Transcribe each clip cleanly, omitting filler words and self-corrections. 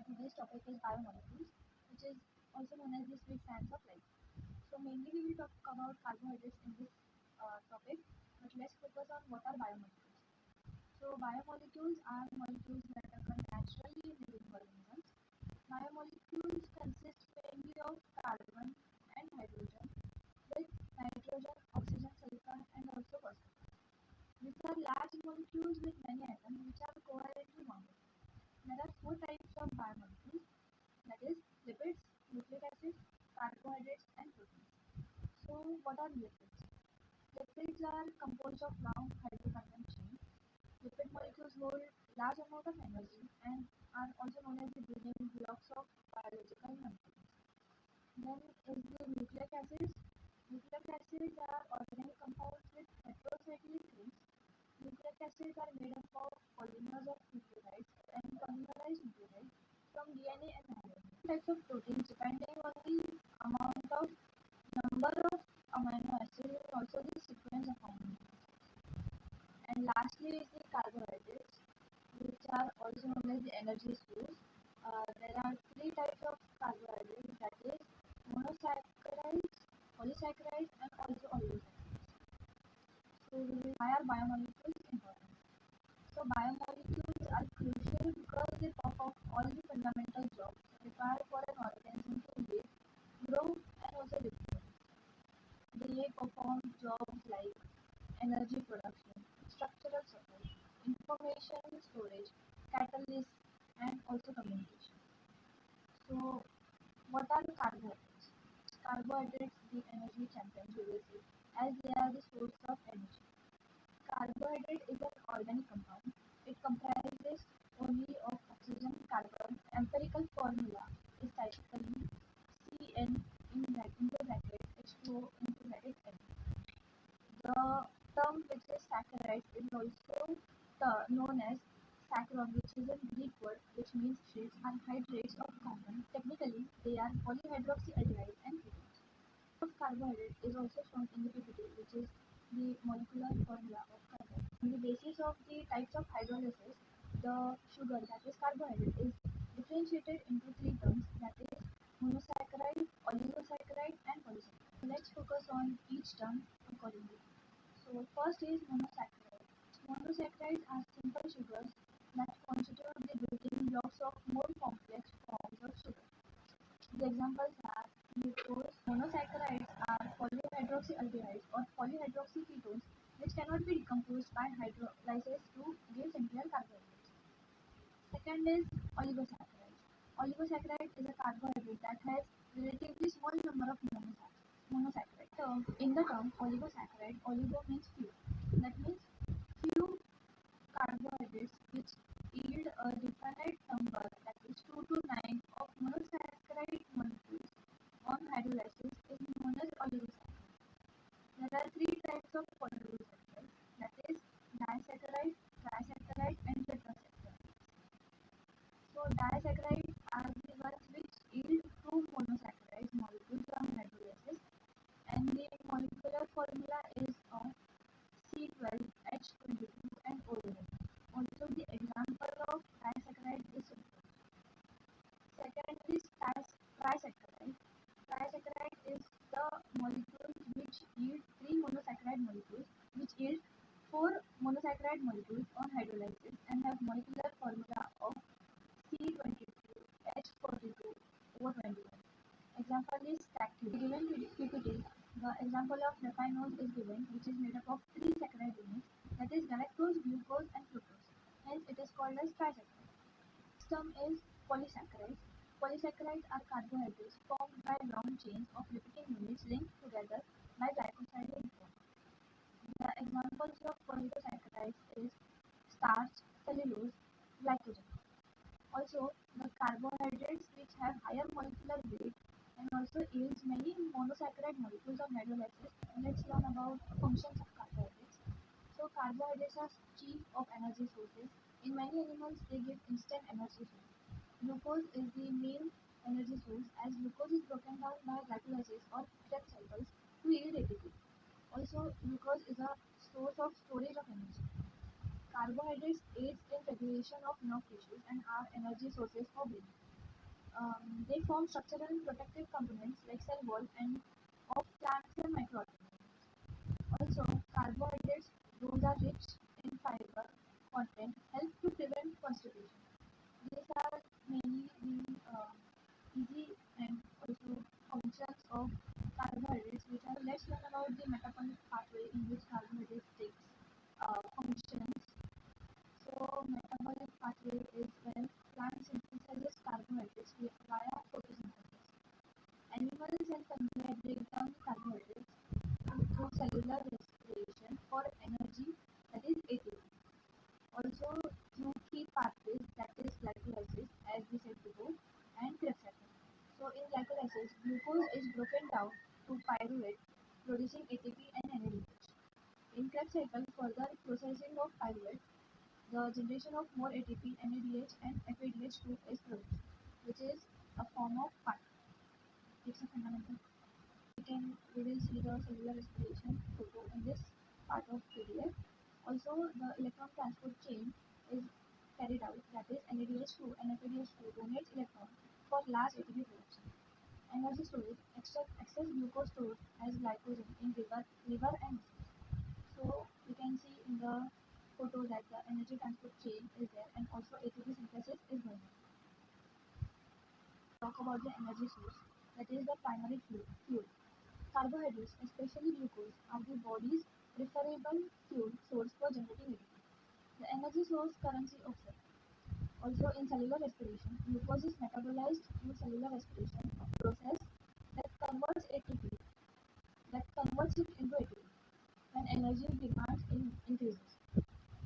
Today's topic is biomolecules, which is also known as the sweet science of life. So mainly we will talk about carbohydrates in this topic, but let's focus on what are biomolecules. So biomolecules are molecules that occur naturally in living organisms. Biomolecules consist mainly of carbon and hydrogen, with nitrogen, oxygen, sulfur, and also phosphorus. These are large molecules with many atoms which are covalently bonded. There are four types of biomolecules, that is lipids, nucleic acids, carbohydrates, and proteins. So what are lipids? Lipids are composed of long hydrocarbon chains. Lipid molecules hold large amount of energy and are also known as the building blocks of biological molecules. Then is the nucleic acids. Nucleic acids are organic compounds with heterocyclic rings. Nucleic acids are made up of polymers of nucleotides and polymerized nucleotides from DNA and RNA. Types of proteins depending on the amount of number of amino acids and also the sequence of amino acids. And lastly is the carbohydrates, which are also known as the energy source. There are three types of carbohydrates, that is monosaccharides, polysaccharides, and also oligosaccharides. So why are biomolecules important? So biomolecules are crucial because they perform all the fundamental jobs required for an organism to live, grow, and also reproduce. They perform jobs like energy production, structural support, information storage, catalysis, and also communication. So, what are carbohydrates? Carbohydrates, the energy champions, we will say, as they are the source of energy. Carbohydrate is an organic compound. It comprises only of oxygen, carbon. Empirical formula is typically Cn into bracket H2O into bracket N. The term which is saccharide is also known as saccharon, which is a Greek word which means shields and hydrates of carbon. Technically, they are polyhydroxyaldehydes and ketones. Of carbohydrate is also shown in the PPT, which is the molecular formula of carbohydrate. On the basis of the types of hydrolysis, the sugar, that is carbohydrate, is differentiated into three terms, that is monosaccharide, oligosaccharide, and polysaccharide. So let's focus on each term accordingly. So first is monosaccharide. Monosaccharides are simple sugars that constitute the building blocks of more complex forms of sugar. The examples are glucose. Monosaccharides are polyhydroxyaldehydes or polyhydroxyketones which cannot be decomposed by hydrolysis to give simpler carbohydrates. Second is oligosaccharides. Oligosaccharide is a carbohydrate that has relatively small number of monosaccharides. So, in the term oligosaccharide, oligo means few. That means few carbohydrates which yield a definite number, that is 2 to 9 of monosaccharide molecules on hydrolysis is known as oligosaccharides. There are three types of oligosaccharides, that is disaccharide, trisaccharide, and tetrasaccharides. So disaccharides are the ones which yield two monosaccharide molecules on hydrolysis, and the molecular formula is of C12, H22, and O11. Also, the example of disaccharide is sucrose. Second is trisaccharide. Trisaccharide is the molecules which yield three monosaccharide molecules, which yield four monosaccharide molecules on hydrolysis and have molecular formula of C22, H42, O21. Example is tactile. Given PPT, the example of raffinose is given, which is made up of three saccharide units, that is galactose, glucose, and fructose. Hence, it is called as trisaccharide. Next term is polysaccharides. Polysaccharides are carbohydrates formed by long chains of repeating units linked together by glycosidic bond. The examples of polysaccharides is starch, cellulose, glycogen. Also, the carbohydrates which have higher molecular weight and also yields many monosaccharide molecules on hydrolysis. Let's learn about functions of carbohydrates. So carbohydrates are chief of energy sources. In many animals, they give instant energy source. Glucose is the main energy source as glucose is broken down by glycolysis or Krebs cycles to yield ATP. Also, glucose is a source of storage of energy. Carbohydrates aids in regulation of nerve tissues and are energy sources for brain. They form structural and protective components like cell wall and of plants and microorganisms. Also, carbohydrates, those are rich in fiber content, help to prevent constipation. These are mainly the easy and also functions of carbohydrates, which are let's learn about the metabolic pathway in which carbohydrates takes functions. So, metabolic pathway is when plant synthesizes carbohydrates via photosynthesis. Animals and fungi break down carbohydrates through cellular respiration for energy, that is ATP. Also through key pathways, that is glycolysis, as we said before, and Krebs cycle. So in glycolysis, glucose is broken down to pyruvate, producing ATP and NADH. In Krebs cycle, further processing of pyruvate, the generation of more ATP, NADH, and FADH2 is produced, which is a form of fat. It's a fundamental. We will see the cellular respiration photo in this part of PDF. Also, the electron transport chain is carried out, that is NADH2 and FADH2 donates electrons for large ATP production. Energy storage, excess glucose stored as glycogen in liver and muscles. So you can see in the photo that the energy transport chain is there and also ATP synthesis is going on. Talk about the energy source, that is the primary fuel. Carbohydrates, especially glucose, are the body's preferable fuel source for generating ATP. The energy source currency of cell. Also in cellular respiration, glucose is metabolized through cellular respiration, a process that converts it into ATP when energy demand increases.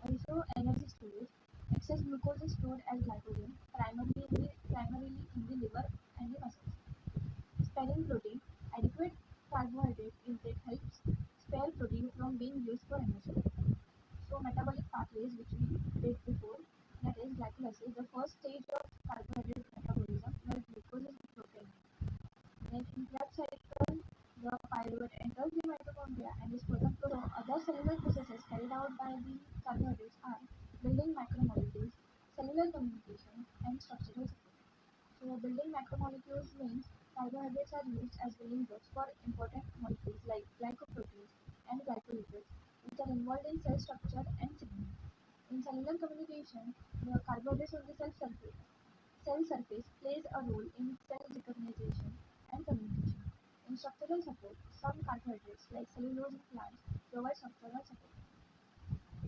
Also energy storage. Excess glucose is stored as glycogen, primarily in the liver and the muscles. Sparing protein. Adequate carbohydrate intake helps spare protein from being used for energy. So metabolic pathways, which we did before, that is glycolysis, the first stage of carbohydrate metabolism where glucose is broken. Then in Krebs cycle, the pyruvate enters the mitochondria and is further processed. Other cellular processes carried out by the carbohydrates are building macromolecules, cellular communication, and structural support. So building macromolecules means carbohydrates are used as building blocks for important molecules like glycoproteins and glycolipids, which are involved in cell structure and signaling. In cellular communication, the carbohydrates on the cell surface plays a role in cell recognition and communication. In structural support, some carbohydrates like cellulose in plants provide structural support.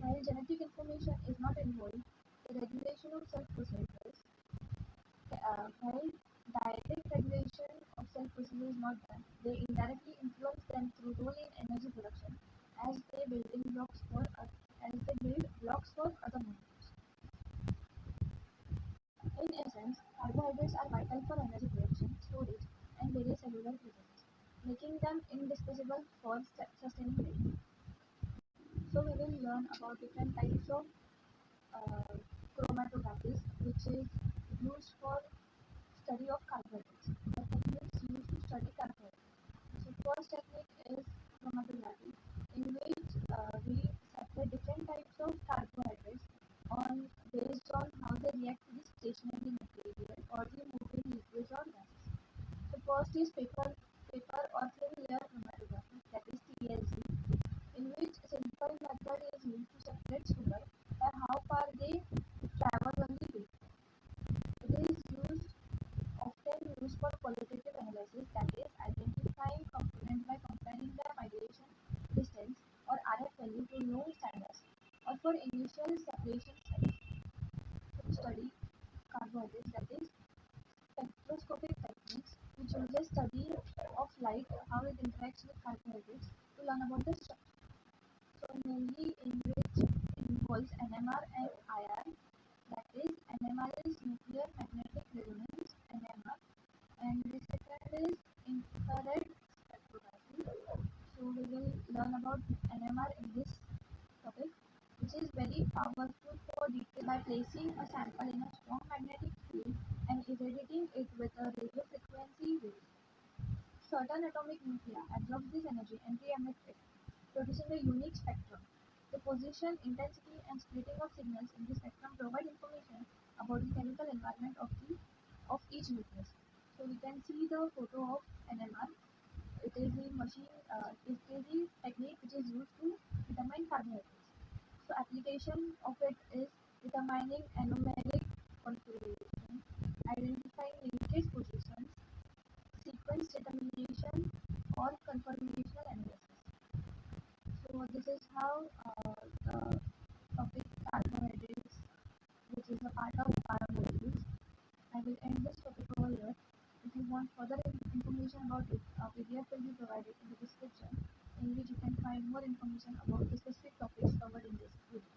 While genetic information is not involved, the regulation of cell processes while direct regulation of cell processes is not done, they indirectly influence them through role in energy production as they build blocks for other molecules. In essence, carbohydrates are vital for energy production, storage, and various cellular processes, making them indispensable for sustaining life. So we will learn about different types of uh, chromatographies, which is used for study of carbohydrates. The techniques used to study carbohydrates. So first technique is chromatography, in which we separate different types of carbohydrates based on how they react to the stationary material or the moving liquids or gases. So first is paper or thin layer chromatography, that is TLC, in which a simple method is used to separate sugar by how far they travel on the paper. It is often used for qualitative analysis, that is identifying components by comparing their migration distance or RF value to known standards, or for initial separation studies. To study carbohydrates, that is spectroscopic techniques, which uses study of light, how it interacts with carbohydrates to learn about the structure. So mainly in which involves NMR and IR, that is NMR is nuclear magnetic resonance, NMR, and the second is infrared spectrography. So we will learn about NMR in this topic, which is very powerful for detail by placing a sample in a strong magnetic field and irradiating it with a radio frequency wave. Certain atomic nuclei absorb this energy and re-emit it, producing a unique spectrum. The position, intensity, and splitting of signals in the spectrum provide information about the chemical environment of each nucleus. a photo of NMR. It is the machine. It is the technique which is used to determine carbohydrates. So application of it is determining anomalic configuration, identifying linkage positions, sequence determination, or conformational analysis. So this is how the topic carbohydrates, which is a part of biomolecules. I will end this topic over here. If you want further information about it, a PDF will be provided in the description, in which you can find more information about the specific topics covered in this video.